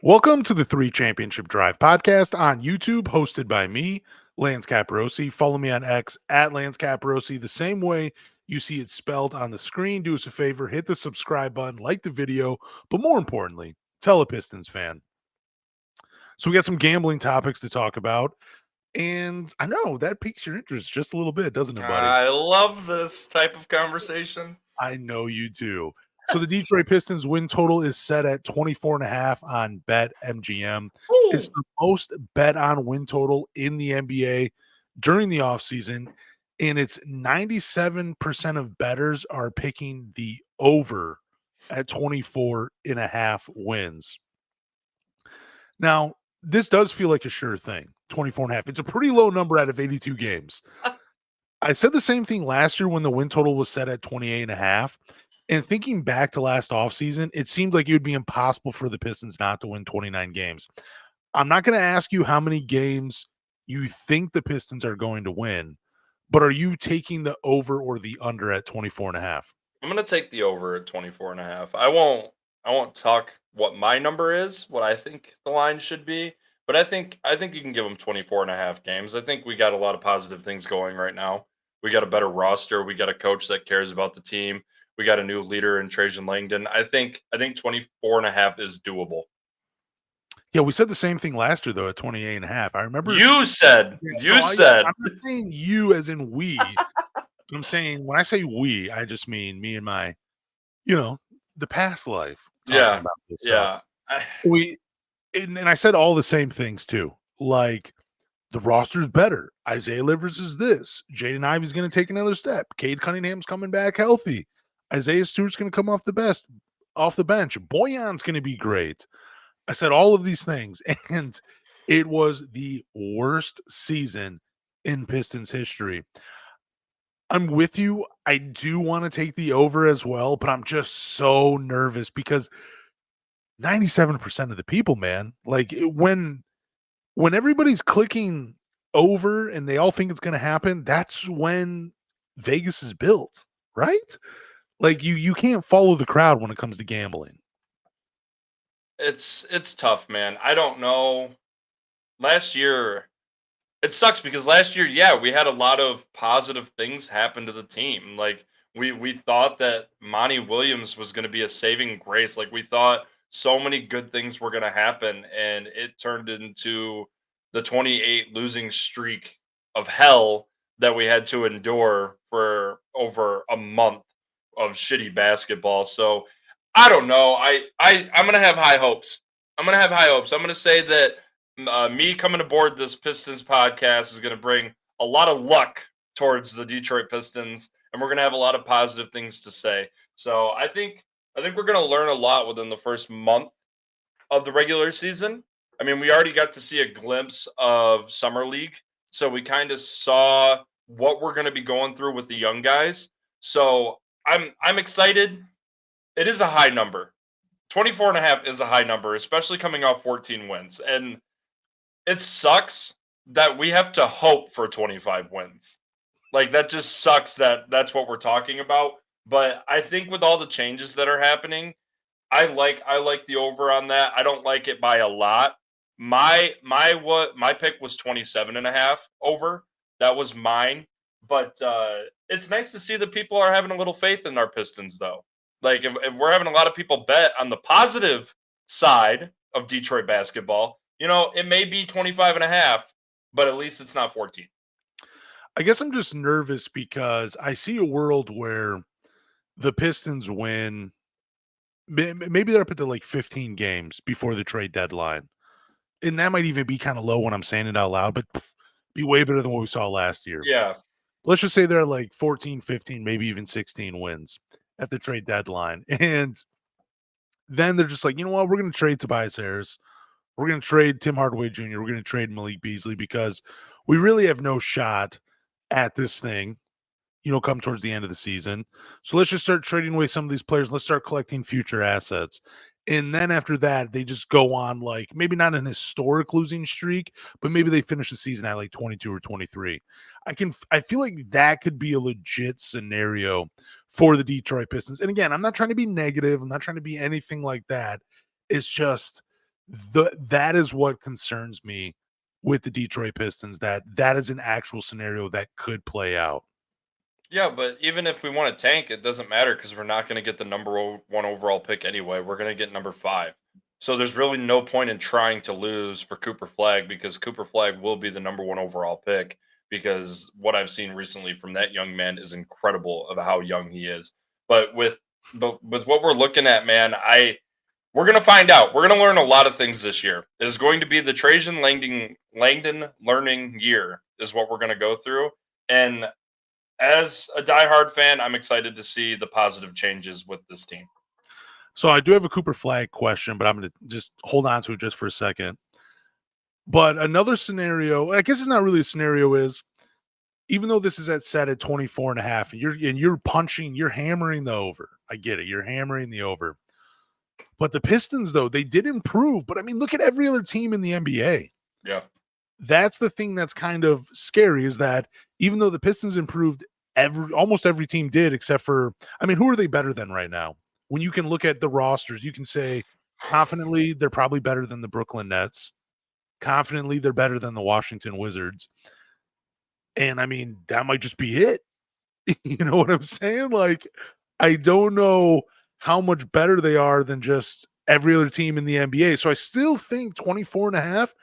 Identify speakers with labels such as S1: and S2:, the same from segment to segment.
S1: Welcome to the Three Championship Drive podcast on YouTube, hosted by me, Lance Caporossi. Follow me on X at Lance Caporossi, the same way you see it spelled on the screen. Do us a favor, hit the subscribe button, like the video, but more importantly, tell a Pistons fan. So we got some gambling topics to talk about, and I know that piques your interest just a little bit, doesn't it, buddy?
S2: I love this type of conversation.
S1: I know you do. So the Detroit Pistons win total is set at 24.5 on Bet MGM. It's
S2: Ooh.
S1: the most bet on win total in the NBA during the offseason. And it's 97% of bettors are picking the over at 24.5 wins. Now, this does feel like a sure thing, 24.5. It's a pretty low number out of 82 games. I said the same thing last year when the win total was set at 28.5. And thinking back to last offseason, it seemed like it would be impossible for the Pistons not to win 29 games. I'm not going to ask you how many games you think the Pistons are going to win, but are you taking the over or the under at 24.5?
S2: I'm gonna take the over at 24 and a half. I won't talk what my number is, what I think the line should be, but I think you can give them 24 and a half games. I think we got a lot of positive things going right now. We got a better roster, we got a coach that cares about the team. We got a new leader in Trajan Langdon. I think 24 and a half is doable.
S1: Yeah, we said the same thing last year, though, at 28.5. I remember.
S2: You said,
S1: Yeah, no,
S2: you said.
S1: I'm not saying you as in we. I'm saying when I say we, I just mean me and my, the past life talking
S2: Yeah.
S1: about this stuff.
S2: Yeah.
S1: We and I said all the same things too. Like the roster's better. Isaiah Livers is this. Jaden Ivey's going to take another step. Cade Cunningham's coming back healthy. Isaiah Stewart's going to come off the bench. Boyan's going to be great. I said all of these things, and it was the worst season in Pistons history. I'm with you. I do want to take the over as well, but I'm just so nervous because 97% of the people, man, like when everybody's clicking over and they all think it's going to happen, that's when Vegas is built, right? Like you can't follow the crowd when it comes to gambling.
S2: It's tough, man. I don't know. Last year, it sucks because last year, yeah, we had a lot of positive things happen to the team. Like we thought that Monty Williams was going to be a saving grace. Like we thought so many good things were going to happen, and it turned into the 28 losing streak of hell that we had to endure for over a month of shitty basketball. So I don't know. I'm gonna have high hopes. I'm gonna have high hopes. I'm gonna say that me coming aboard this Pistons podcast is going to bring a lot of luck towards the Detroit Pistons, and we're going to have a lot of positive things to say. So I think we're going to learn a lot within the first month of the regular season. I mean, we already got to see a glimpse of summer league, so we kind of saw what we're going to be going through with the young guys. So I'm excited. It is a high number. 24 and a half is a high number, especially coming off 14 wins. And it sucks that we have to hope for 25 wins. Like that just sucks that that's what we're talking about. But I think with all the changes that are happening, I like the over on that. I don't like it by a lot. My pick was 27 and a half over. That was mine. But it's nice to see that people are having a little faith in our Pistons though. Like if we're having a lot of people bet on the positive side of Detroit basketball, it may be 25 and a half, but at least it's not 14.
S1: I guess I'm just nervous because I see a world where the Pistons win. Maybe they're up to like 15 games before the trade deadline. And that might even be kind of low when I'm saying it out loud, but be way better than what we saw last year.
S2: Yeah.
S1: Let's just say they're like 14, 15, maybe even 16 wins at the trade deadline. And then they're just like, you know what? We're going to trade Tobias Harris. We're going to trade Tim Hardaway Jr. We're going to trade Malik Beasley because we really have no shot at this thing, come towards the end of the season. So let's just start trading away some of these players. Let's start collecting future assets. And then after that, they just go on like maybe not an historic losing streak, but maybe they finish the season at like 22 or 23. I feel like that could be a legit scenario for the Detroit Pistons. And again, I'm not trying to be negative. I'm not trying to be anything like that. It's just That is what concerns me with the Detroit Pistons, that is an actual scenario that could play out.
S2: Yeah, but even if we want to tank, it doesn't matter because we're not going to get the one overall pick anyway. We're going to get number 5. So there's really no point in trying to lose for Cooper Flagg because Cooper Flagg will be the number 1 overall pick because what I've seen recently from that young man is incredible of how young he is. But with what we're looking at, man, we're going to find out. We're going to learn a lot of things this year. It is going to be the Trajan Langdon learning year is what we're going to go through. And as a diehard fan, I'm excited to see the positive changes with this team.
S1: So I do have a Cooper Flagg question, but I'm going to just hold on to it just for a second. But another scenario, I guess it's not really a scenario, is even though this is set at 24 and a half, and you're hammering the over. I get it. You're hammering the over. But the Pistons, though, they did improve. But I mean, look at every other team in the NBA.
S2: Yeah.
S1: That's the thing that's kind of scary, is that even though the Pistons improved, almost every team did, except for, I mean, who are they better than right now? When you can look at the rosters, you can say confidently they're probably better than the Brooklyn Nets. Confidently, they're better than the Washington Wizards. And I mean, that might just be it. You know what I'm saying? Like, I don't know how much better they are than just every other team in the NBA. So I still think 24 and a half,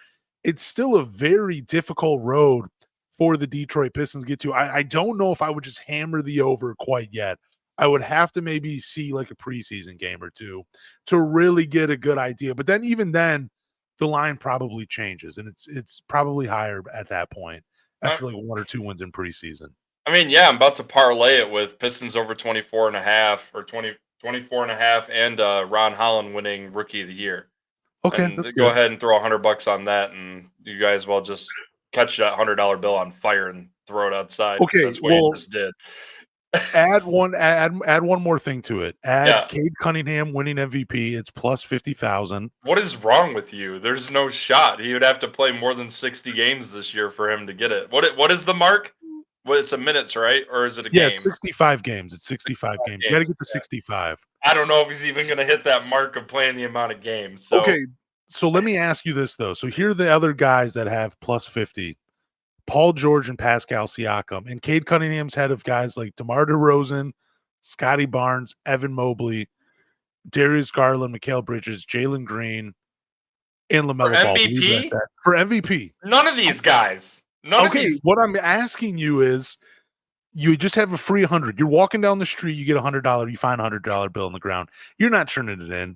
S1: it's still a very difficult road for the Detroit Pistons to get to. I don't know if I would just hammer the over quite yet. I would have to maybe see like a preseason game or two to really get a good idea. But then even then, the line probably changes, and it's probably higher at that point
S2: I,
S1: after like 1 or 2 wins in preseason.
S2: I mean, yeah, I'm about to parlay it with Pistons over 24 and a half or 24 and a half and Ron Holland winning rookie of the year.
S1: Okay,
S2: And
S1: that's
S2: go
S1: good.
S2: ahead and throw $100 on that. And you guys will just catch that $100 bill on fire and throw it outside because
S1: Okay,
S2: that's what you
S1: well,
S2: just did.
S1: add one more thing to it. Add
S2: Yeah.
S1: Cade Cunningham winning MVP. It's plus 50,000.
S2: What is wrong with you? There's no shot. He would have to play more than 60 games this year for him to get it. What is the mark? Well, it's a minutes, right? Or is it a
S1: Yeah, it's
S2: game?
S1: 65 games. It's 65 games. You got to
S2: Games.
S1: get to
S2: Yeah.
S1: 65.
S2: I don't know if he's even going to hit that mark of playing the amount of games. So,
S1: Okay, so let me ask you this though. So here are the other guys that have plus 50. Paul George and Pascal Siakam. And Cade Cunningham's head of guys like DeMar DeRozan, Scotty Barnes, Evan Mobley, Darius Garland, Mikal Bridges, Jalen Green, and
S2: for
S1: LaMelo Ball. Leave it at
S2: MVP,
S1: that. For MVP.
S2: none of these guys. None of
S1: Okay,
S2: these.
S1: what I'm asking you is, you just have a free 100. You're walking down the street, you get $100, you find $100 bill on the ground. You're not turning it in.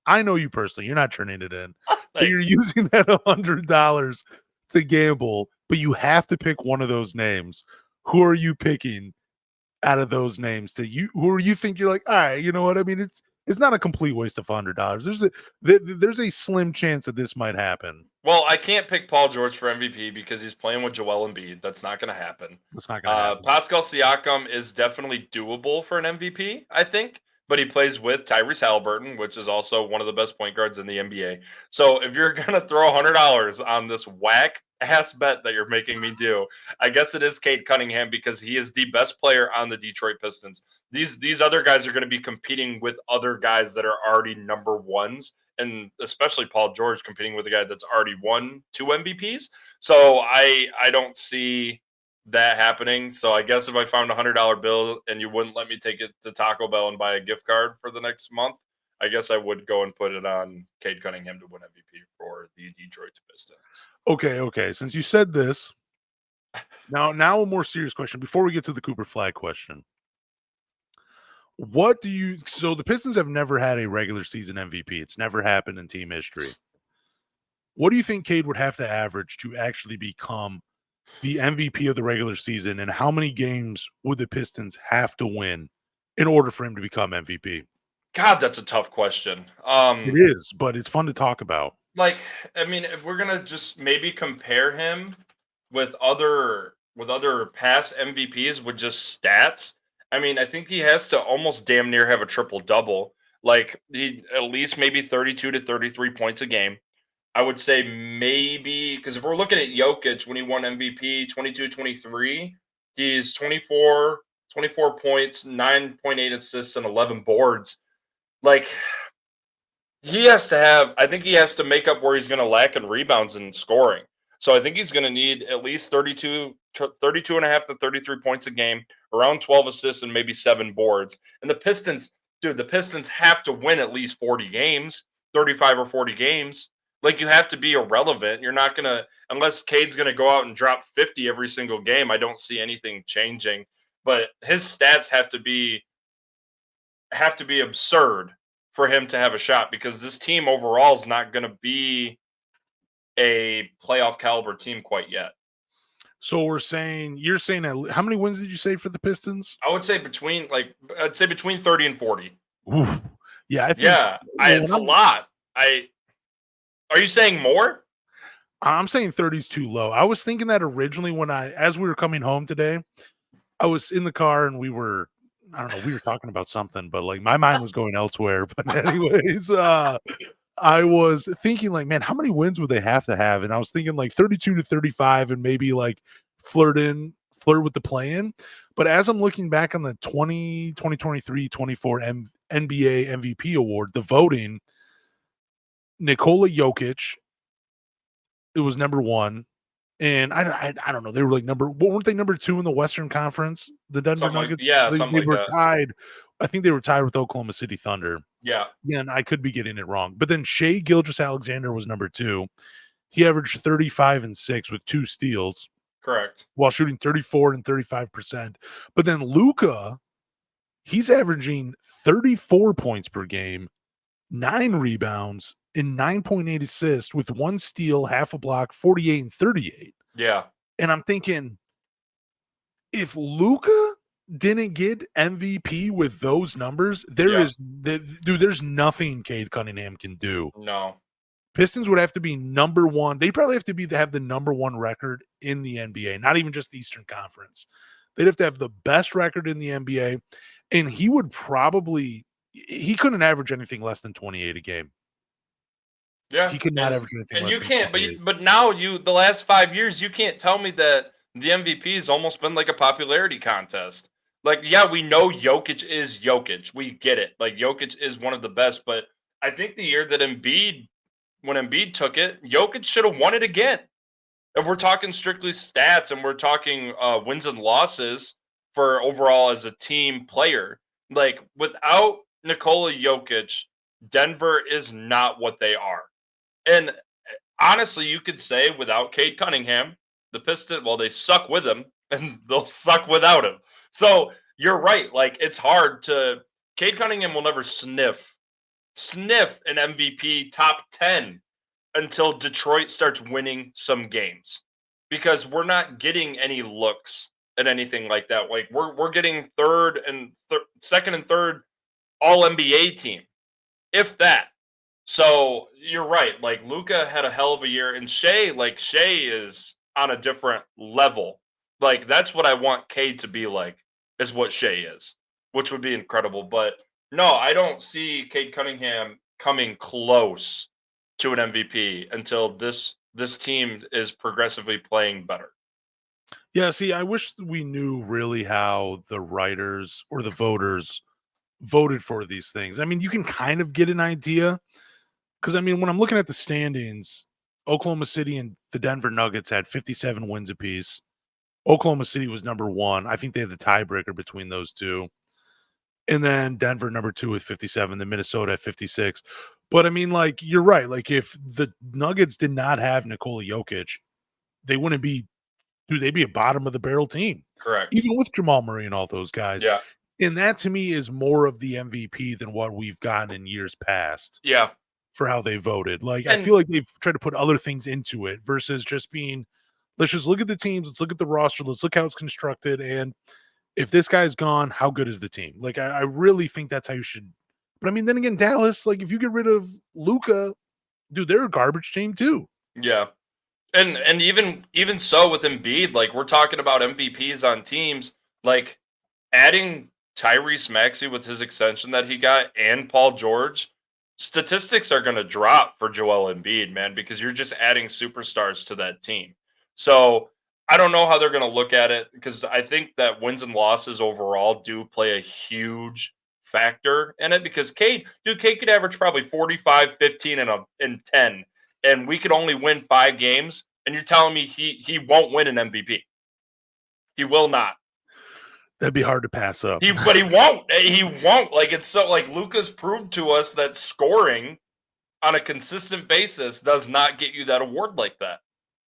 S1: I know you personally. You're not turning it in, but you're
S2: Thanks.
S1: using that $100 to gamble. But you have to pick one of those names. Who are you picking out of those names? Who you think you're like, all right, you know what I mean? It's not a complete waste of $100. There's a slim chance that this might happen.
S2: Well, I can't pick Paul George for MVP because he's playing with Joel Embiid. That's not going to happen.
S1: It's not going to happen.
S2: Pascal Siakam is definitely doable for an MVP, I think, but he plays with Tyrese Halliburton, which is also one of the best point guards in the NBA. So if you're going to throw $100 on this whack ass bet that you're making me do, I guess it is Cade Cunningham because he is the best player on the Detroit Pistons. These other guys are going to be competing with other guys that are already number ones, and especially Paul George competing with a guy that's already won 2 MVPs. So I don't see that happening. So I guess if I found $100 bill and you wouldn't let me take it to Taco Bell and buy a gift card for the next month, I guess I would go and put it on Cade Cunningham to win MVP for the Detroit Pistons.
S1: Okay. Since you said this, now a more serious question before we get to the Cooper Flagg question. So the Pistons have never had a regular season MVP. It's never happened in team history. What do you think Cade would have to average to actually become the MVP of the regular season, and how many games would the Pistons have to win in order for him to become MVP?
S2: God, that's a tough question.
S1: It is, but it's fun to talk about.
S2: Like, I mean, if we're gonna just maybe compare him with other past MVPs with just stats, I mean, I think he has to almost damn near have a triple double. Like he at least maybe 32 to 33 points a game. I would say maybe because if we're looking at Jokic when he won MVP 22-23, he's 24 points, 9.8 assists, and 11 boards. Like He has to have I think he has to make up where he's gonna lack in rebounds and scoring. So I think he's gonna need at least 32 and a half to 33 points a game, around 12 assists and maybe 7 boards. And the Pistons, dude, the Pistons have to win at least 40 games, 35 or 40 games. Like you have to be irrelevant. You're not gonna unless Cade's gonna go out and drop 50 every single game. I don't see anything changing. But his stats have to be absurd for him to have a shot because this team overall is not going to be a playoff caliber team quite yet.
S1: So you're saying that how many wins did you say for the Pistons?
S2: I'd say between 30 and 40.
S1: Oof. Yeah, I think
S2: Yeah,
S1: well,
S2: it's a lot. I Are you saying more?
S1: I'm saying 30 is too low. I was thinking that originally as we were coming home today, I was in the car and I don't know, we were talking about something, but like my mind was going elsewhere. But anyways, I was thinking like, man, how many wins would they have to have? And I was thinking like 32 to 35 and maybe like flirt with the play-in. But as I'm looking back on the 2023-24 NBA MVP award, the voting, Nikola Jokic, it was number one. And I don't know. They were like weren't they number 2 in the Western Conference? The Denver Nuggets.
S2: Something
S1: They
S2: like
S1: were
S2: that.
S1: tied. I think they were tied with Oklahoma City Thunder.
S2: Yeah,
S1: Yeah, and I could be getting it wrong. But then Shea Gilgeous-Alexander was number 2. He averaged 35 and 6 with 2 steals
S2: correct.
S1: while shooting 34 and 35%. But then Luka, he's averaging 34 points per game, 9 rebounds, and 9.8 assists with 1 steal, half a block, 48 and 38.
S2: Yeah,
S1: And I'm thinking, if Luka didn't get MVP with those numbers,
S2: yeah,
S1: there's nothing Cade Cunningham can do.
S2: no,
S1: Pistons would have to be number 1. They probably have to have the number 1 record in the NBA, not even just the Eastern Conference. They'd have to have the best record in the NBA, and he couldn't average anything less than 28 a game.
S2: yeah,
S1: He could not average anything
S2: and
S1: less
S2: you
S1: than
S2: can't,
S1: 28.
S2: but now the last 5 years, you can't tell me that the MVP has almost been like a popularity contest. Like, yeah, we know Jokic is Jokic. We get it. Like, Jokic is one of the best, but I think the year that when Embiid took it, Jokic should have won it again. If we're talking strictly stats and we're talking wins and losses for overall as a team player, like without Nikola Jokic, Denver is not what they are. And honestly, you could say without Cade Cunningham, the Pistons, well, they suck with him and they'll suck without him. So you're right. Like it's hard to Cade Cunningham will never sniff an MVP top 10 until Detroit starts winning some games. Because we're not getting any looks at anything like that. Like we're getting second and third all NBA team, if that. So you're right. Like Luca had a hell of a year, and Shea is on a different level. Like that's what I want Cade to be like, is what Shea is, which would be incredible. But no, I don't see Cade Cunningham coming close to an MVP until this team is progressively playing better.
S1: Yeah, see, I wish we knew really how the writers or the voters voted for these things. I mean, you can kind of get an idea because I mean, when I'm looking at the standings, Oklahoma City and the Denver Nuggets had 57 wins apiece. Oklahoma City was number 1. I think they had the tiebreaker between those two. And then Denver number 2 with 57, then Minnesota at 56. But I mean, like, you're right. Like, if the Nuggets did not have Nikola Jokic, they wouldn't be they'd be a bottom of the barrel team,
S2: Correct.
S1: even with Jamal Murray and all those guys.
S2: Yeah.
S1: And that to me is more of the MVP than what we've gotten in years past
S2: Yeah.
S1: for how they voted. Like, I
S2: And
S1: feel like they've tried to put other things into it versus just being, let's just look at the teams, let's look at the roster, let's look how it's constructed. And if this guy's gone, how good is the team? Like, I really think that's how you should. But I mean, then again, Dallas, like, if you get rid of Luca, dude, they're a garbage team too.
S2: yeah. And even so with Embiid, like we're talking about MVPs on teams, like adding Tyrese Maxey with his extension that he got and Paul George, statistics are going to drop for Joel Embiid, man, because you're just adding superstars to that team. So I don't know how they're going to look at it because I think that wins and losses overall do play a huge factor in it because Cade could average probably 45, 15, and 10, and we could only win 5 games. And you're telling me he won't win an MVP? He will not.
S1: That'd be hard to pass up.
S2: But he won't. He won't. Like it's so like Luka's proved to us that scoring on a consistent basis does not get you that award like that.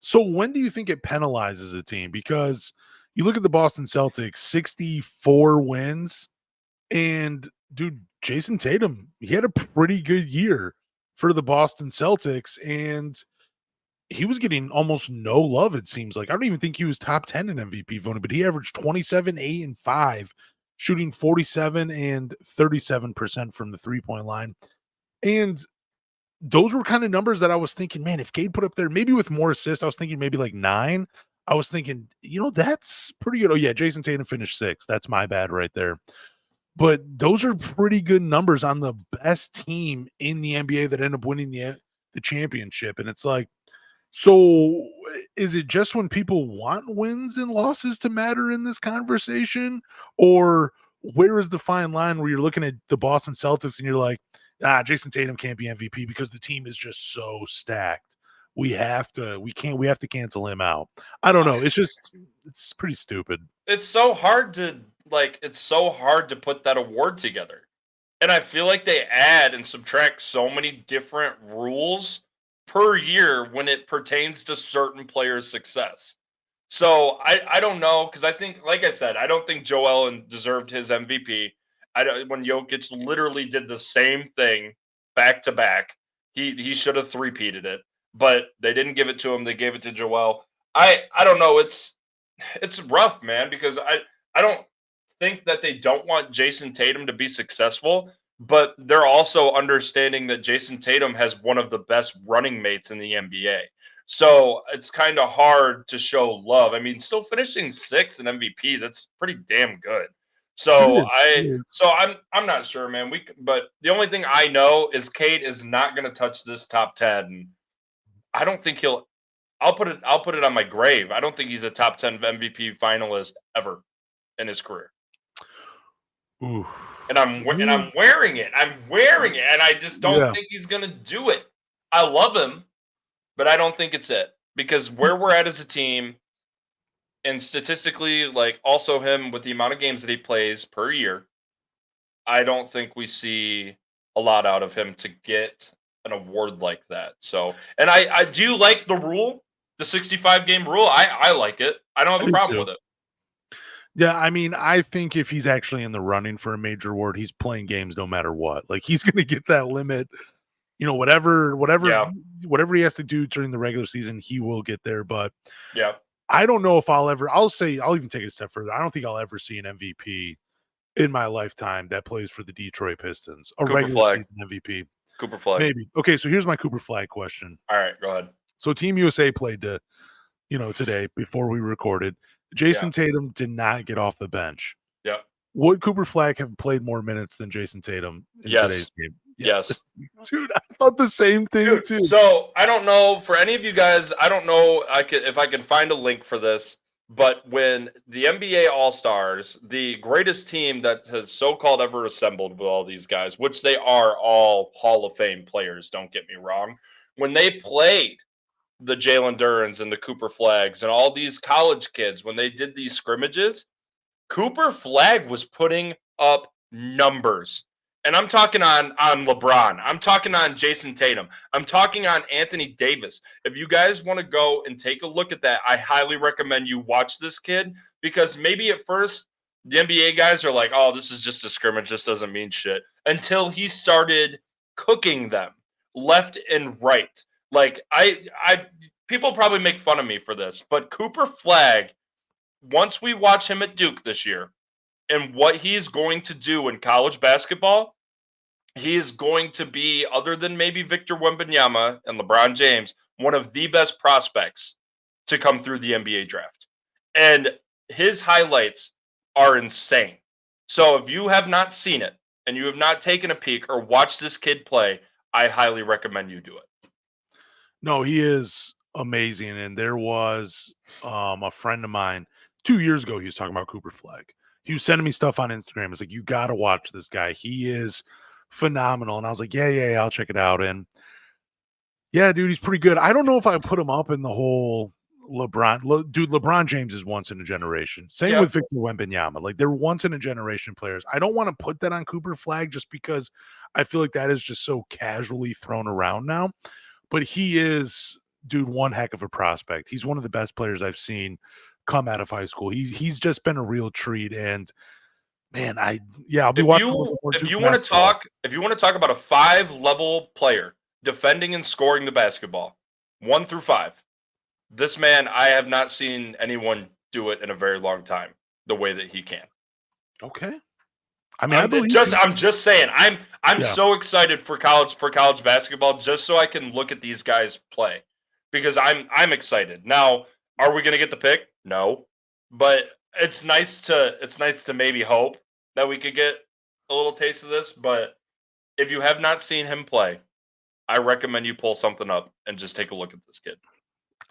S1: So when do you think it penalizes a team? Because you look at the Boston Celtics, 64 wins, and dude, Jason Tatum, he had a pretty good year for the Boston Celtics, and he was getting almost no love, it seems like. I don't even think he was top 10 in MVP voting, but he averaged 27, 8, and 5, shooting 47 and 37% from the three-point line. And those were kind of numbers that I was thinking, man, if Cade put up there, maybe with more assists, I was thinking maybe like 9. I was thinking, that's pretty good. Oh, yeah, Jason Tatum finished 6. That's my bad right there. But those are pretty good numbers on the best team in the NBA that ended up winning the championship. And it's like, so is it just when people want wins and losses to matter in this conversation? Or where is the fine line where you're looking at the Boston Celtics and you're like, Jason Tatum can't be MVP because the team is just so stacked. We have to cancel him out. I don't know. It's pretty stupid.
S2: It's so hard to put that award together. And I feel like they add and subtract so many different rules per year when it pertains to certain players' success. So I don't know because I think, like I said, I don't think Joel deserved his MVP. I don't, when Jokic literally did the same thing back to back, he should have three-peated it, but they didn't give it to him. They gave it to Joel. I don't know. It's rough, man, because I don't think that they don't want Jason Tatum to be successful, but they're also understanding that Jason Tatum has one of the best running mates in the NBA. So it's kind of hard to show love. I mean, still finishing 6th in MVP, that's pretty damn good.
S1: It
S2: So
S1: is. It is.
S2: I'm not sure, man. But the only thing I know is Cade is not going to touch this top 10. I don't think he'll I'll put it on my grave. I don't think he's a top 10 MVP finalist ever in his career.
S1: Ooh.
S2: And I'm wearing it. I'm wearing it, and I just don't
S1: Yeah.
S2: think he's gonna do it. I love him, but I don't think it's it because where we're at as a team, and statistically, like also him with the amount of games that he plays per year, I don't think we see a lot out of him to get an award like that. So, and I do like the rule, the 65 game rule. I like it. I don't
S1: I
S2: have a
S1: do
S2: problem
S1: too.
S2: with it.
S1: Yeah, I mean, I think if he's actually in the running for a major award, he's playing games no matter what. Like he's going to get that limit.
S2: Yeah,
S1: Whatever he has to do during the regular season, he will get there. But
S2: yeah.
S1: I don't know if I'll even take it a step further. I don't think I'll ever see an MVP in my lifetime that plays for the Detroit Pistons, a
S2: Cooper
S1: regular
S2: Flag.
S1: season MVP.
S2: Cooper Flag.
S1: Maybe. Okay, so here's my Cooper Flag question.
S2: All right, go ahead.
S1: So Team USA played today before we recorded.
S2: Yeah,
S1: Jason Tatum did not get off the bench.
S2: yeah.
S1: Would Cooper Flag have played more minutes than Jason Tatum in today's
S2: Yes.
S1: game? Yeah.
S2: Yes.
S1: Dude, I thought the same thing
S2: Dude,
S1: too.
S2: so I don't know for any of you guys, I don't know if I can find a link for this, but when the NBA All-Stars, the greatest team that has so-called ever assembled with all these guys, which they are all Hall of Fame players, don't get me wrong, when they played the Jalen Durens and the Cooper Flags and all these college kids, when they did these scrimmages, Cooper Flagg was putting up numbers. And I'm talking on LeBron. I'm talking on Jason Tatum. I'm talking on Anthony Davis. If you guys want to go and take a look at that, I highly recommend you watch this kid because maybe at first the NBA guys are like, "Oh, this is just a scrimmage. This doesn't mean shit." Until he started cooking them left and right. Like I people probably make fun of me for this, but Cooper Flagg, once we watch him at Duke this year and what he's going to do in college basketball, he is going to be, other than maybe Victor Wembanyama and LeBron James, one of the best prospects to come through the NBA draft. And his highlights are insane. So if you have not seen it and you have not taken a peek or watched this kid play, I highly recommend you do it.
S1: No, he is amazing. And there was a friend of mine 2 years ago, he was talking about Cooper Flag. He was sending me stuff on Instagram. It's like, you got to watch this guy. He is phenomenal. And I was like, yeah, I'll check it out. And yeah, dude, he's pretty good. I don't know if I put him up in the whole dude, LeBron James is once in a generation. Same
S2: Yeah.
S1: with Victor Wembanyama. Like, they're once in a generation players. I don't want to put that on Cooper Flagg just because I feel like that is just so casually thrown around now. But he is, dude, one heck of a prospect. He's one of the best players I've seen come out of high school. He's just been a real treat. And man, I'll be
S2: If
S1: watching a little
S2: you
S1: bit more
S2: if
S1: Duke
S2: you want to
S1: basketball.
S2: talk if you want to talk about a 5 level player defending and scoring the basketball, 1 through 5. This man, I have not seen anyone do it in a very long time the way that he can.
S1: Okay. I mean, I believe
S2: Just
S1: you.
S2: I'm just saying. I'm
S1: Yeah.
S2: so excited for college basketball just so I can look at these guys play because I'm excited. Now, are we going to get the pick? No. But it's nice to maybe hope that we could get a little taste of this, but if you have not seen him play, I recommend you pull something up and just take a look at this kid.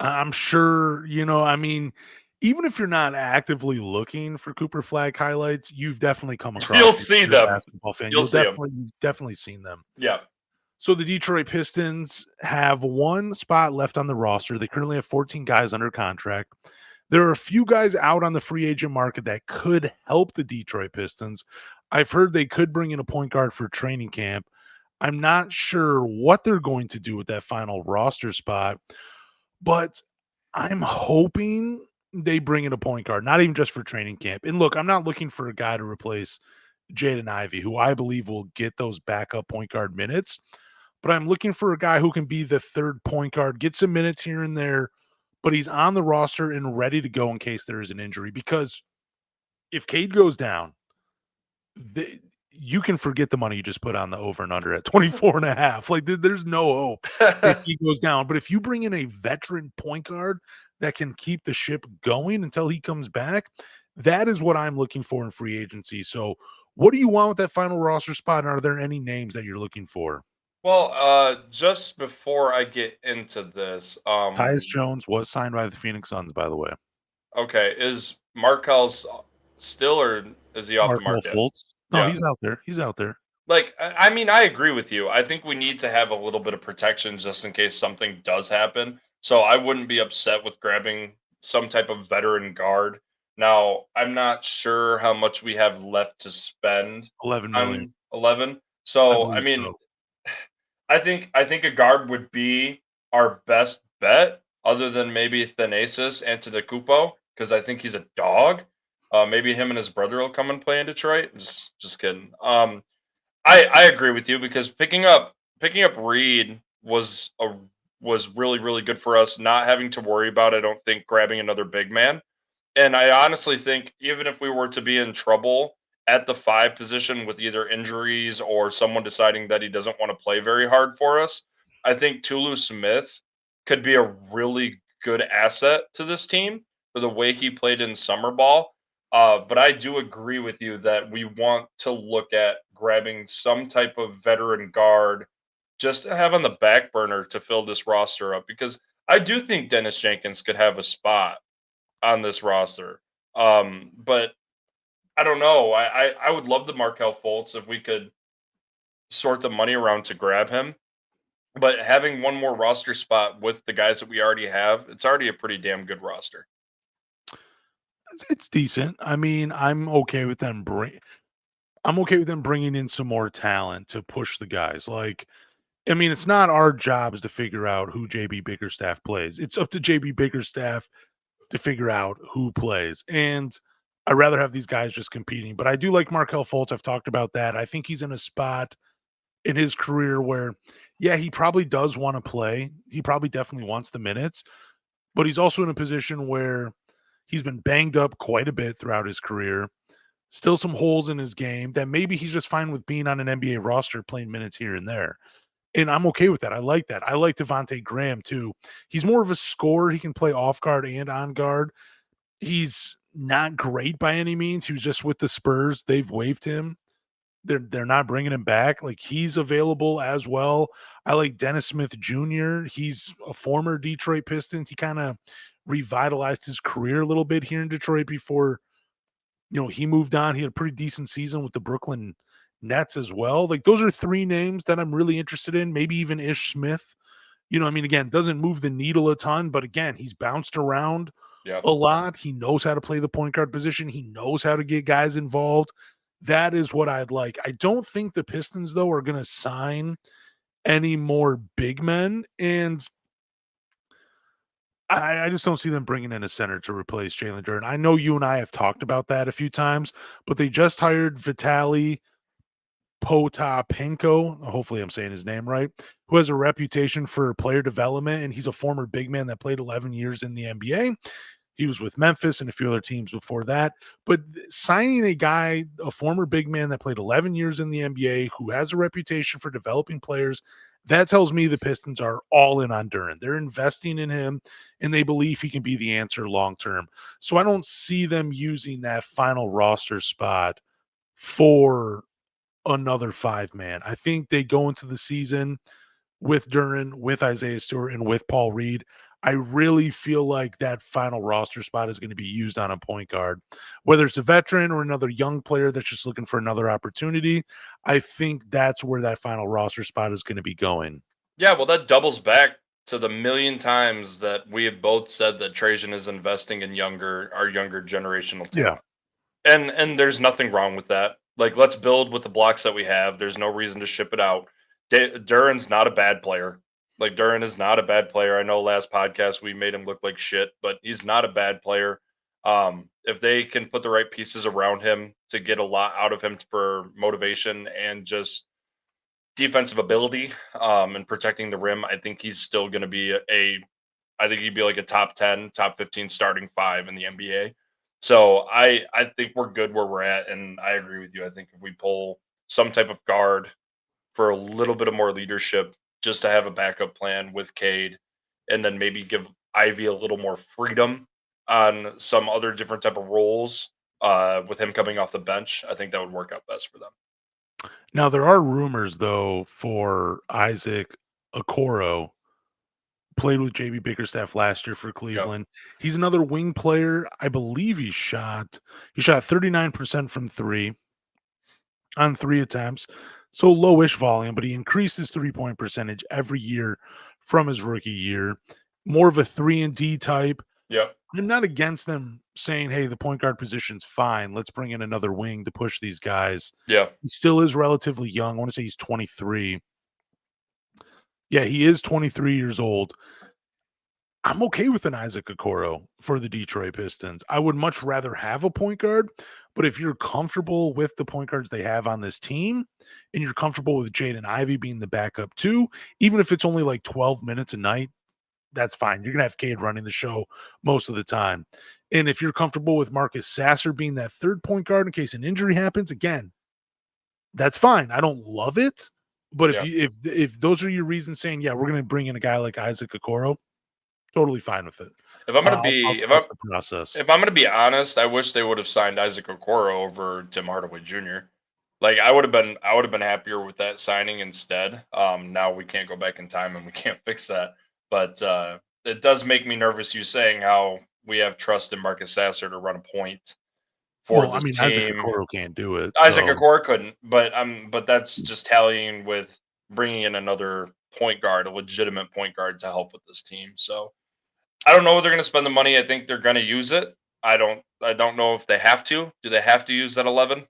S1: I'm sure, I mean, even if you're not actively looking for Cooper Flag highlights, you've definitely come across
S2: You'll
S1: them.
S2: see
S1: You're a
S2: them.
S1: basketball fan.
S2: You'll see them.
S1: You've definitely seen them.
S2: Yeah.
S1: So the Detroit Pistons have one spot left on the roster. They currently have 14 guys under contract. There are a few guys out on the free agent market that could help the Detroit Pistons. I've heard they could bring in a point guard for training camp. I'm not sure what they're going to do with that final roster spot, but I'm hoping they bring in a point guard, not even just for training camp. And look, I'm not looking for a guy to replace Jaden Ivey, who I believe will get those backup point guard minutes, but I'm looking for a guy who can be the third point guard, get some minutes here and there, but he's on the roster and ready to go in case there is an injury. Because if Cade goes down, the, you can forget the money you just put on the over and under at 24 and a half. Like, there's no hope if he goes down. But if you bring in a veteran point guard that can keep the ship going until he comes back, that is what I'm looking for in free agency. So, what do you want with that final roster spot? And are there any names that you're looking for?
S2: Well, just before I get into this,
S1: Tyus Jones was signed by the Phoenix Suns, by the way.
S2: okay, is Markel's still or is he off the
S1: Markel
S2: market?
S1: Fultz. No,
S2: Yeah.
S1: he's out there. He's out there.
S2: Like, I mean, I agree with you. I think we need to have a little bit of protection just in case something does happen. So I wouldn't be upset with grabbing some type of veteran guard. Now, I'm not sure how much we have left to spend
S1: 11 million.
S2: on 11.
S1: I
S2: So, I
S1: believe
S2: mean,
S1: so.
S2: I think a guard would be our best bet, other than maybe Thanasis Antetokounmpo, because I think he's a dog. Maybe him and his brother will come and play in Detroit. Just kidding. I agree with you because picking up Reed was really really good for us. Not having to worry about, I don't think, grabbing another big man. And I honestly think even if we were to be in trouble at the 5 position with either injuries or someone deciding that he doesn't want to play very hard for us, I think Tulu Smith could be a really good asset to this team for the way he played in summer ball. But I do agree with you that we want to look at grabbing some type of veteran guard just to have on the back burner to fill this roster up because I do think Dennis Jenkins could have a spot on this roster. But I don't know. I would love the Markel Fultz if we could sort the money around to grab him. But having one more roster spot with the guys that we already have, it's already a pretty damn good roster.
S1: It's decent. I mean, I'm okay with them bringing in some more talent to push the guys. Like, I mean, it's not our jobs to figure out who JB Bickerstaff plays. It's up to JB Bickerstaff to figure out who plays. And I'd rather have these guys just competing. But I do like Markel Fultz. I've talked about that. I think he's in a spot in his career where, yeah, he probably does want to play. He probably definitely wants the minutes, but he's also in a position where he's been banged up quite a bit throughout his career. Still some holes in his game that maybe he's just fine with being on an NBA roster playing minutes here and there. And I'm okay with that. I like that. I like Devontae Graham too. He's more of a scorer. He can play off guard and on guard. He's not great by any means. He was just with the Spurs. They've waived him. They're not bringing him back. Like, he's available as well. I like Dennis Smith Jr. He's a former Detroit Pistons. He kind of revitalized his career a little bit here in Detroit before He moved on. He had a pretty decent season with the Brooklyn Nets as well. Like, those are 3 names that I'm really interested in, maybe even Ish Smith. I mean, again, doesn't move the needle a ton, but again, he's bounced around
S2: Yeah.
S1: a lot. He knows how to play the point guard position. He knows how to get guys involved. That is what I'd like. I don't think the Pistons, though, are going to sign any more big men. And I just don't see them bringing in a center to replace Jalen Duren. I know you and I have talked about that a few times, but they just hired Vitali Potapenko, hopefully I'm saying his name right, who has a reputation for player development, and he's a former big man that played 11 years in the NBA. He was with Memphis and a few other teams before that. But signing a guy, a former big man that played 11 years in the NBA, who has a reputation for developing players, that tells me the Pistons are all in on Duren. They're investing in him, and they believe he can be the answer long term. So I don't see them using that final roster spot for another 5 man. I think they go into the season with Duren, with Isaiah Stewart, and with Paul Reed. I really feel like that final roster spot is going to be used on a point guard, whether it's a veteran or another young player that's just looking for another opportunity. I think that's where that final roster spot is going to be going.
S2: Yeah, well, that doubles back to the million times that we have both said that Trajan is investing in our younger generational
S1: Yeah.
S2: talent. And there's nothing wrong with that. Like, let's build with the blocks that we have. There's no reason to ship it out. Duren's not a bad player. Like, Duren is not a bad player. I know last podcast we made him look like shit, but he's not a bad player. If they can put the right pieces around him to get a lot out of him for motivation and just defensive ability, and protecting the rim, I think he's still going to be I think he'd be like a top 10, top 15 starting 5 in the NBA. So I think we're good where we're at, and I agree with you. I think if we pull some type of guard for a little bit of more leadership, just to have a backup plan with Cade, and then maybe give Ivy a little more freedom on some other different type of roles, with him coming off the bench, I think that would work out best for them.
S1: Now there are rumors though for Isaac Okoro, played with JB Bickerstaff last year for
S2: Yeah,
S1: Cleveland. He's another wing player. I believe he shot 39% from 3 on 3 attempts. So lowish volume, but he increased his three-point percentage every year from his rookie year. More of a 3 and D type.
S2: yeah,
S1: I'm not against them saying, "Hey, the point guard position's fine. Let's bring in another wing to push these guys."
S2: yeah,
S1: He still is relatively young. I want to say he's 23. Yeah, he is 23 years old. I'm okay with an Isaac Okoro for the Detroit Pistons. I would much rather have a point guard, but if you're comfortable with the point guards they have on this team and you're comfortable with Jaden Ivey being the backup too, even if it's only like 12 minutes a night, that's fine. You're going to have Cade running the show most of the time. And if you're comfortable with Marcus Sasser being that third point guard in case an injury happens, again, that's fine. I don't love it, but if
S2: yeah.
S1: you if those are your reasons saying, yeah, we're going to bring in a guy like Isaac Okoro, totally fine with it.
S2: If I'm gonna
S1: I'll
S2: be
S1: trust the process.
S2: if I'm gonna be honest, I wish they would have signed Isaac Okoro over Tim Hardaway Jr. Like, I would have been happier with that signing instead. Now we can't go back in time and we can't fix that. But it does make me nervous you saying how we have trust in Marcus Sasser to run a point for
S1: Well, I
S2: this
S1: mean, Isaac
S2: team.
S1: Okoro can't do it,
S2: Isaac
S1: so
S2: Okoro couldn't, but that's just tallying with bringing in another point guard, a legitimate point guard to help with this team. So I don't know where they're gonna spend the money. I think they're gonna use it. I don't know if they have to. Do they have to use that 11?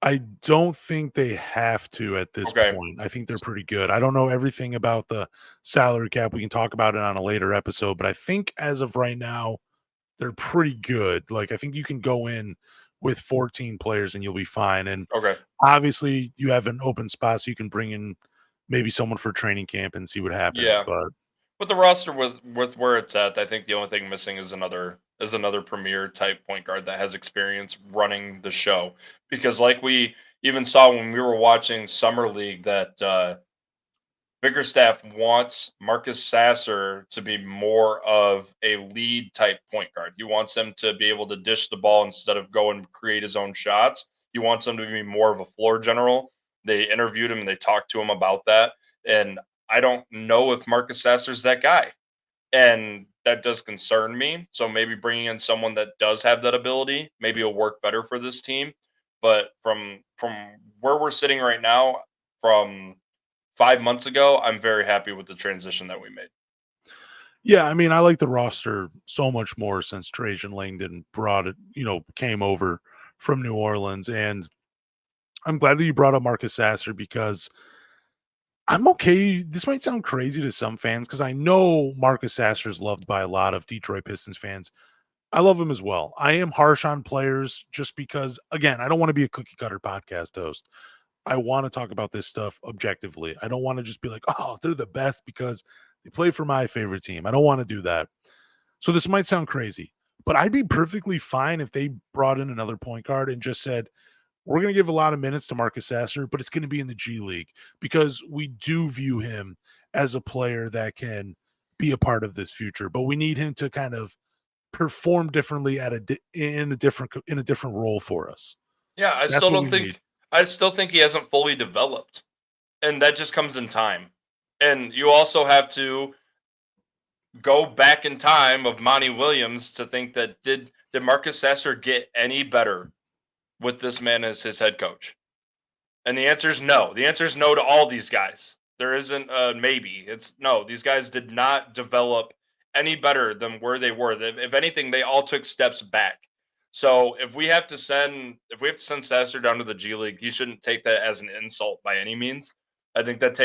S1: I don't think they have to at this
S2: Okay.
S1: point. I think they're pretty good. I don't know everything about the salary cap. We can talk about it on a later episode, but I think as of right now, they're pretty good. Like, I think you can go in with 14 players and you'll be fine. And
S2: Okay.
S1: obviously, you have an open spot, so you can bring in maybe someone for training camp and see what happens.
S2: Yeah.
S1: But
S2: With the roster with where it's at, I think the only thing missing is another premier type point guard that has experience running the show. Because like we even saw when we were watching Summer League that Bickerstaff wants Marcus Sasser to be more of a lead type point guard. He wants him to be able to dish the ball instead of go and create his own shots. He wants him to be more of a floor general. They interviewed him and they talked to him about that. And I don't know if Marcus Sasser's that guy. And that does concern me. So maybe bringing in someone that does have that ability, maybe will work better for this team. But from where we're sitting right now, from 5 months ago, I'm very happy with the transition that we made.
S1: Yeah, I mean, I like the roster so much more since Trajan Langdon brought it, came over from New Orleans. And I'm glad that you brought up Marcus Sasser because I'm okay. This might sound crazy to some fans because I know Marcus Sasser is loved by a lot of Detroit Pistons fans. I love him as well. I am harsh on players just because, again, I don't want to be a cookie cutter podcast host. I want to talk about this stuff objectively. I don't want to just be like, oh, they're the best because they play for my favorite team. I don't want to do that. So this might sound crazy, but I'd be perfectly fine if they brought in another point guard and just said, we're going to give a lot of minutes to Marcus Sasser, but it's going to be in the G League because we do view him as a player that can be a part of this future, but we need him to kind of perform differently in a different role for us.
S2: Yeah,
S1: That's what we need.
S2: I still think he hasn't fully developed, and that just comes in time. And you also have to go back in time of Monty Williams to think that did Marcus Sasser get any better with this man as his head coach? And the answer is no. The answer is no to all these guys. There isn't a maybe. It's no. These guys did not develop any better than where they were. If anything, they all took steps back. So if we have to send Sasser down to the G League, he shouldn't take that as an insult by any means. I think that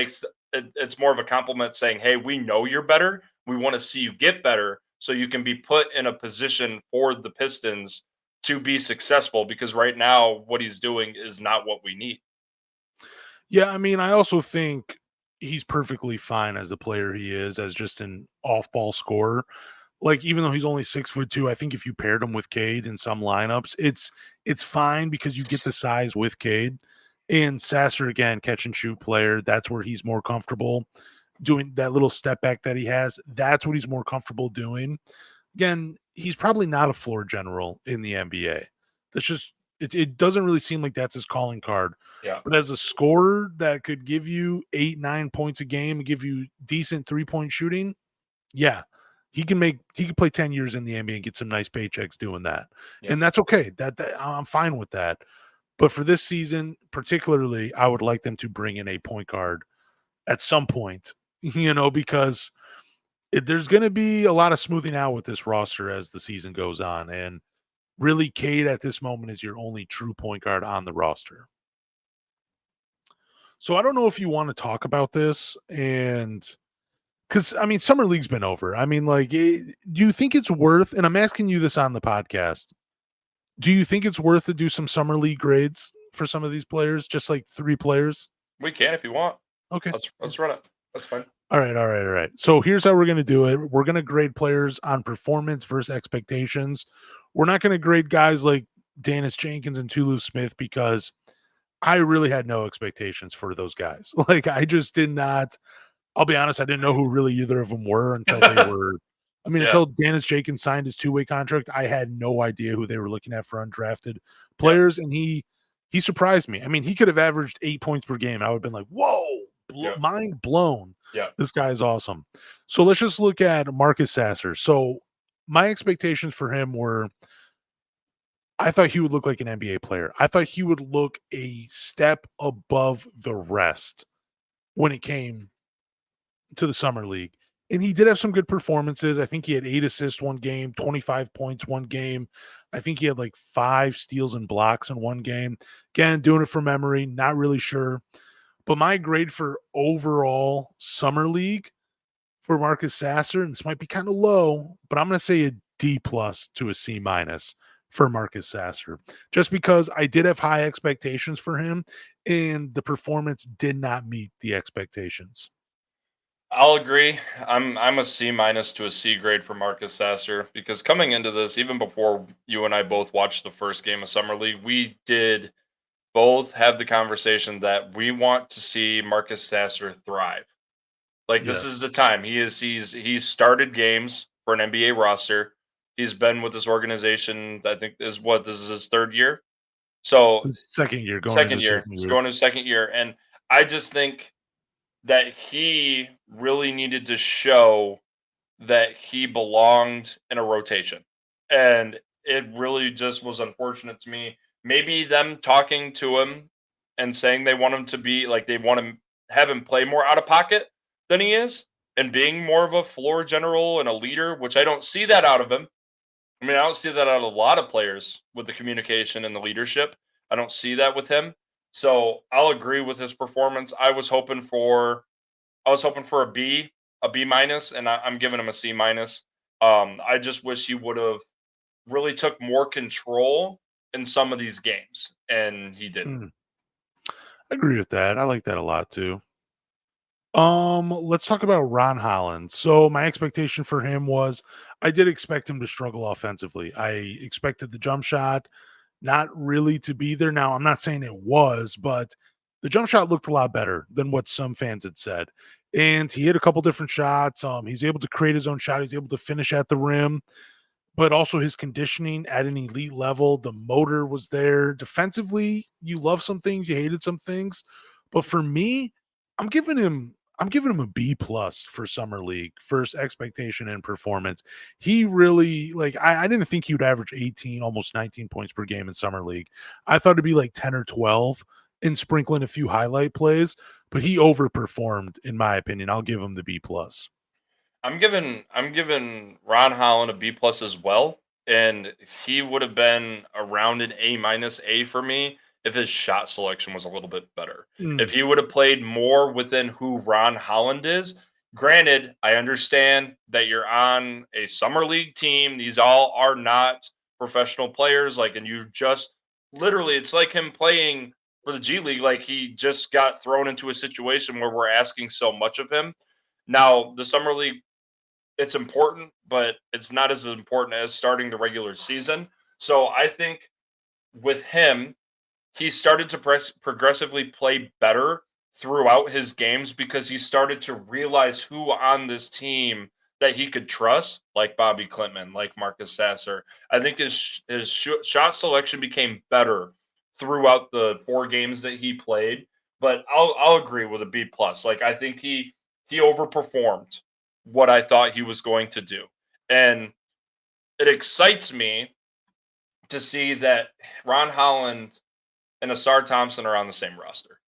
S2: it's more of a compliment saying, "Hey, we know you're better. We want to see you get better, so you can be put in a position for the Pistons to be successful." Because right now, what he's doing is not what we need.
S1: Yeah, I mean, I also think he's perfectly fine as the player he is, as just an off-ball scorer. Like, even though he's only 6'2", I think if you paired him with Cade in some lineups, it's fine because you get the size with Cade. And Sasser, again, catch and shoot player. That's where he's more comfortable doing that little step back that he has. That's what he's more comfortable doing. Again, he's probably not a floor general in the NBA. That's just it doesn't really seem like that's his calling card.
S2: Yeah.
S1: But as a scorer that could give you 8, 9 points a game and give you decent 3-point shooting, yeah, he could play 10 years in the NBA and get some nice paychecks doing that.
S2: Yeah.
S1: And that's okay. That I'm fine with that. But for this season, particularly, I would like them to bring in a point guard at some point, because there's going to be a lot of smoothing out with this roster as the season goes on. And really, Cade at this moment is your only true point guard on the roster. So I don't know if you want to talk about this, and because I mean, summer league's been over. I mean, like, do you think it's worth? And I'm asking you this on the podcast. Do you think it's worth to do some summer league grades for some of these players, just like 3 players?
S2: We can if you want.
S1: Okay.
S2: Let's run it. That's fine.
S1: All right, all right, all right. So here's how we're going to do it. We're going to grade players on performance versus expectations. We're not going to grade guys like Dennis Jenkins and Tulu Smith because I really had no expectations for those guys. Like, I just did not. I'll be honest, I didn't know who really either of them were until they were. I mean,
S2: Yeah.
S1: until Dennis Jenkins signed his 2-way contract, I had no idea who they were looking at for undrafted
S2: Yeah.
S1: players, and he surprised me. I mean, he could have averaged 8 points per game. I would have been like, "Whoa,
S2: Yeah.
S1: mind blown."
S2: Yeah.
S1: This guy is awesome. So let's just look at Marcus Sasser. So my expectations for him were I thought he would look like an NBA player. I thought he would look a step above the rest when it came to the summer league. And he did have some good performances. I think he had 8 assists one game, 25 points one game. I think he had like 5 steals and blocks in one game. Again, doing it from memory, not really sure. But my grade for overall summer league for Marcus Sasser, and this might be kind of low, but I'm going to say a D plus to a C minus for Marcus Sasser, just because I did have high expectations for him, and the performance did not meet the expectations.
S2: I'll agree. I'm a C minus to a C grade for Marcus Sasser because coming into this, even before you and I both watched the first game of summer league, we did both have the conversation that we want to see Marcus Sasser thrive. Like this is
S1: Yes.
S2: the time. He's started games for an NBA roster. He's been with this organization. I think this is his third year. So
S1: His second year, going into
S2: second
S1: his
S2: year,
S1: second
S2: he's
S1: year.
S2: going to his second year, and I just think that he really needed to show that he belonged in a rotation. And it really just was unfortunate to me. Maybe them talking to him and saying they want him to be like they want him have him play more out of pocket than he is and being more of a floor general and a leader, which I don't see that out of him. I mean, I don't see that out of a lot of players with the communication and the leadership. I don't see that with him. So I'll agree with his performance. I was hoping for a B minus, and I'm giving him a C minus. I just wish he would have really took more control in some of these games, and he didn't.
S1: Mm, I agree with that. I like that a lot too. Let's talk about Ron Holland. So my expectation for him was I did expect him to struggle offensively. I expected the jump shot not really to be there. Now, I'm not saying it was, but the jump shot looked a lot better than what some fans had said. And he hit a couple different shots. He's able to create his own shot. He's able to finish at the rim, but also his conditioning at an elite level. The motor was there. Defensively, you love some things, you hated some things. But for me, I'm giving him I'm giving him a B plus for summer league, first expectation and performance. He really like I didn't think he would average 18, almost 19 points per game in summer league. I thought it'd be like 10 or 12 and sprinkling a few highlight plays, but he overperformed in my opinion. I'll give him the B plus.
S2: I'm giving Ron Holland a B plus as well, and he would have been around an A minus A for me if his shot selection was a little bit better. If
S1: Mm,
S2: he would have played more within who Ron Holland is. Granted, I understand that you're on a summer league team. These all are not professional players. Like, and you just literally, it's like him playing for the G League. Like he just got thrown into a situation where we're asking so much of him. Now, the summer league it's important, but it's not as important as starting the regular season. So I think with him, he started to progressively play better throughout his games because he started to realize who on this team that he could trust, like Bobby Klintman, like Marcus Sasser. I think his shot selection became better throughout the 4 games that he played. But I'll agree with a B plus. Like I think he overperformed what I thought he was going to do, and it excites me to see that Ron Holland and Asar Thompson are on the same roster.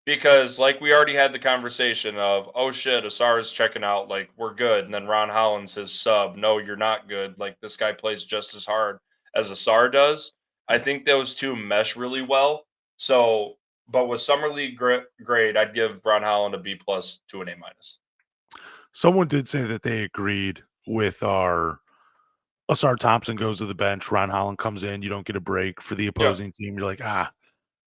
S2: Because like we already had the conversation of, oh shit, Asar is checking out, like we're good, and then Ron Holland's his sub. No, you're not good. Like this guy plays just as hard as Asar does. I think those two mesh really well. So, but with summer league grade, I'd give Ron Holland a B plus to an A minus.
S1: Someone did say that they agreed with our Asar Thompson goes to the bench, Ron Holland comes in, you don't get a break for the
S2: Yep.
S1: opposing team. You're like,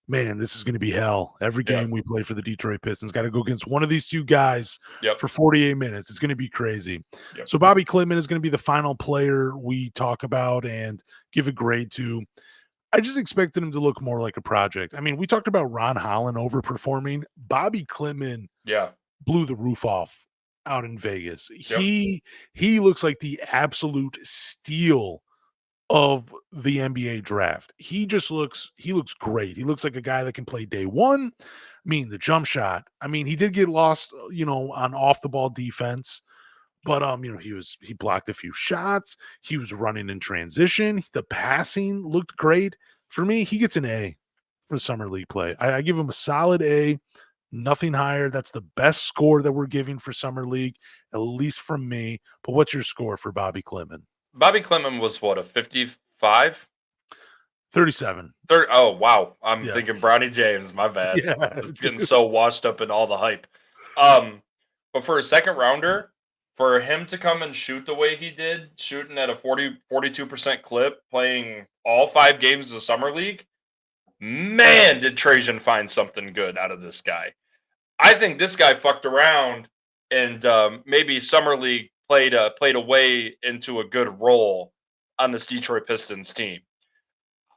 S1: man, this is going to be hell. Every
S2: Yep.
S1: game we play for the Detroit Pistons, got to go against one of these two guys
S2: Yep.
S1: for 48 minutes. It's going to be crazy.
S2: Yep.
S1: So Bobby Klintman is going to be the final player we talk about and give a grade to. I just expected him to look more like a project. I mean, we talked about Ron Holland overperforming. Bobby Klintman
S2: Yeah.
S1: blew the roof off out in Vegas.
S2: Yep.
S1: He looks like the absolute steal of the NBA draft. He looks great. He looks like a guy that can play day one. I mean, the jump shot. I mean, he did get lost, on off the ball defense, but he blocked a few shots. He was running in transition. The passing looked great. For me, he gets an A for summer league play. I give him a solid A, nothing higher. That's the best score that we're giving for summer league, at least from me. But what's your score for Bobby Klintman?
S2: Bobby Clement was what, a 55?
S1: 37.
S2: Third, oh wow, I'm
S1: Yeah.
S2: thinking Bronny James. My bad.
S1: Yeah,
S2: Just getting
S1: dude.
S2: so washed up in all the hype. Um, but for a second rounder, for him to come and shoot the way he did, shooting at a 42% clip, playing all 5 games of the summer league, man, did Trajan find something good out of this guy. I think this guy fucked around and maybe summer league played a way into a good role on this Detroit Pistons team.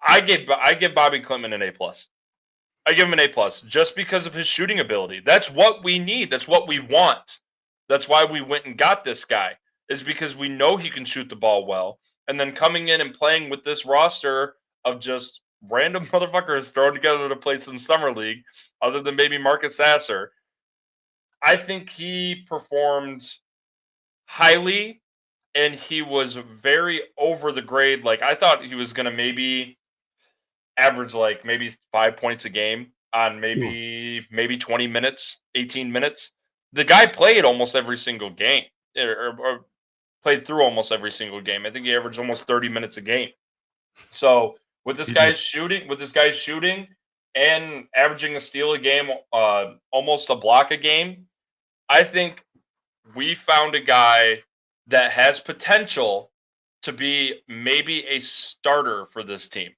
S2: I give Bobby Clement an A plus. I give him an A plus just because of his shooting ability. That's what we need. That's what we want. That's why we went and got this guy. Is because we know he can shoot the ball well. And then coming in and playing with this roster of just random motherfuckers thrown together to play some summer league, other than maybe Marcus Sasser, I think he performed highly, and he was very over the grade. Like, I thought he was gonna maybe average, like, maybe 5 points a game on
S1: Ooh,
S2: maybe 20 minutes, 18 minutes. The guy played almost every single game, or played through almost every single game. I think he averaged almost 30 minutes a game. So,
S1: he did.
S2: with this guy's shooting and averaging a steal a game, almost a block a game, I think we found a guy that has potential to be maybe a starter for this team.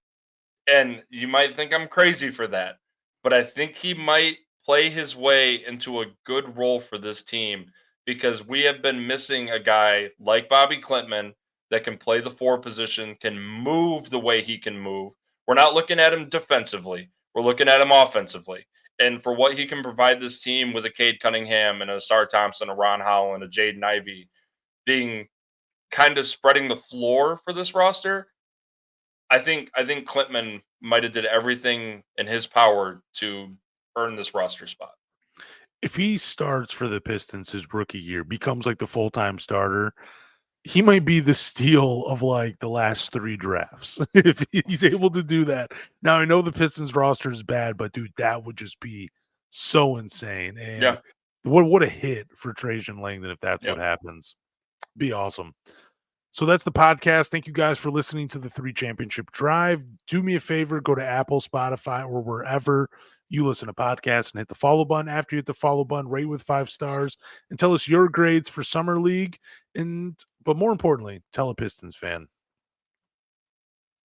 S2: And you might think I'm crazy for that, but I think he might play his way into a good role for this team because we have been missing a guy like Bobby Klintman that can play the four position, can move the way he can move. We're not looking at him defensively, we're looking at him offensively. And for what he can provide this team with a Cade Cunningham and a Sar Thompson, a Ron Holland, a Jaden Ivey being kind of spreading the floor for this roster, I think Klintman might have did everything in his power to earn this roster spot.
S1: If he starts for the Pistons his rookie year, becomes like the full-time starter, he might be the steal of like the last 3 drafts if he's able to do that. Now I know the Pistons roster is bad, but dude, that would just be so insane. And
S2: Yeah,
S1: what a hit for Trajan Langdon if that's what
S2: yep.
S1: happens. Be awesome. So that's the podcast. Thank you guys for listening to the 3 Championship Drive. Do me a favor, go to Apple, Spotify, or wherever you listen to podcasts and hit the follow button. After you hit the follow button, rate with 5 stars and tell us your grades for Summer League. And but more importantly, tell a Pistons fan.